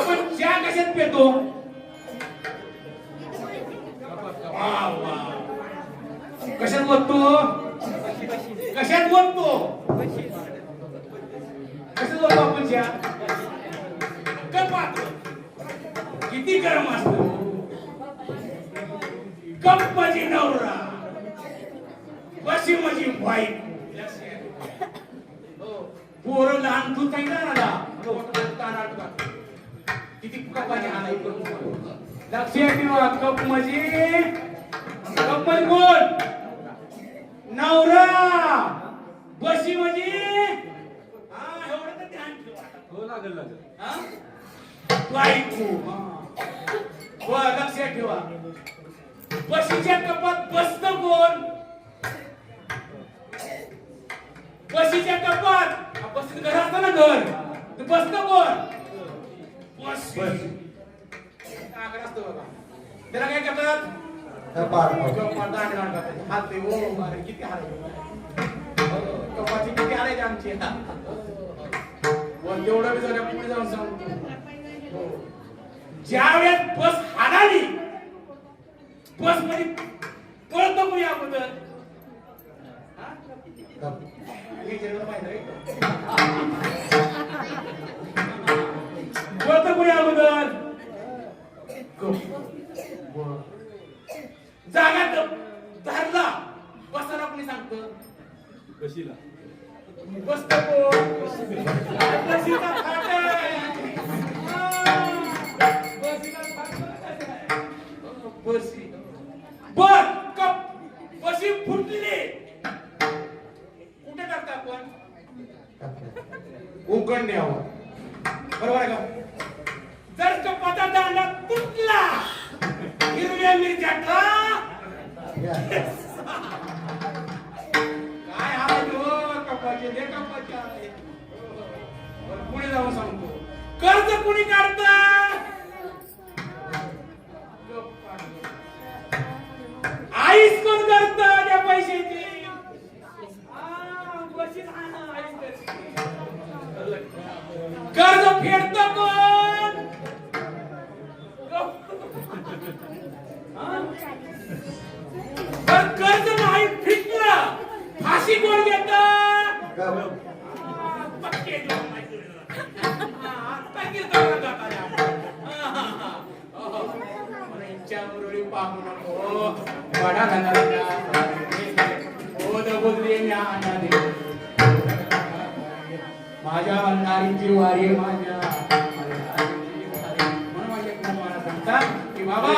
आपण चहा कशात पितो? कशात ओततो? कशात ओततो? कशात ओततो आपण चहा? कपात. किती गरम असतो? कप माझी नवरा, बशी माझी वाईफ. पोरं लहान दूध काही ना किती कपाने आणाय करून लक्षात ठेवा. कप म्हणजे कोण? नवरा. बशी म्हणजे एवढं तर ध्यान ठेवा. हो लागल बायको. हो लक्षात ठेवा. बशीच्या कपात बसत कोण? बशीच्या कपात बस घर असतं ना, घर बसत कोण? बस. असतो बाबा. त्याला काय करतात? किती कपाची किती हारायचे आमची. तेवढं जरा पुढे जाऊन सांगतो. ज्या वेळेस बस हाणाली, बस मध्ये पळतो कोणी अगोदर? पळतो कोणी अगोदर? जागा धरला बसायला कोणी सांगतं? कशीला बसतो कोण? बशीचा फाटा. बसी बर कप बशी फुटली, कुठे टाकता आपण? उघडण्यावर. बरोबर आहे का? जर कपाचा दांडा तुटला, हिरव्या मिरच्या काय हवं कपाचे दे कपाच्या. पुढे जाऊन सांगतो. कर्ज कुणी काढत? आईस कोण करत त्या पैशाची? कर्ज फेडत कोण? कर्ज नाही फिटलं, फाशी कोण घेत? पाहू नको बडा माझ्या नारीची वारी माझ्या म्हणून माझ्या सांगतात की बाबा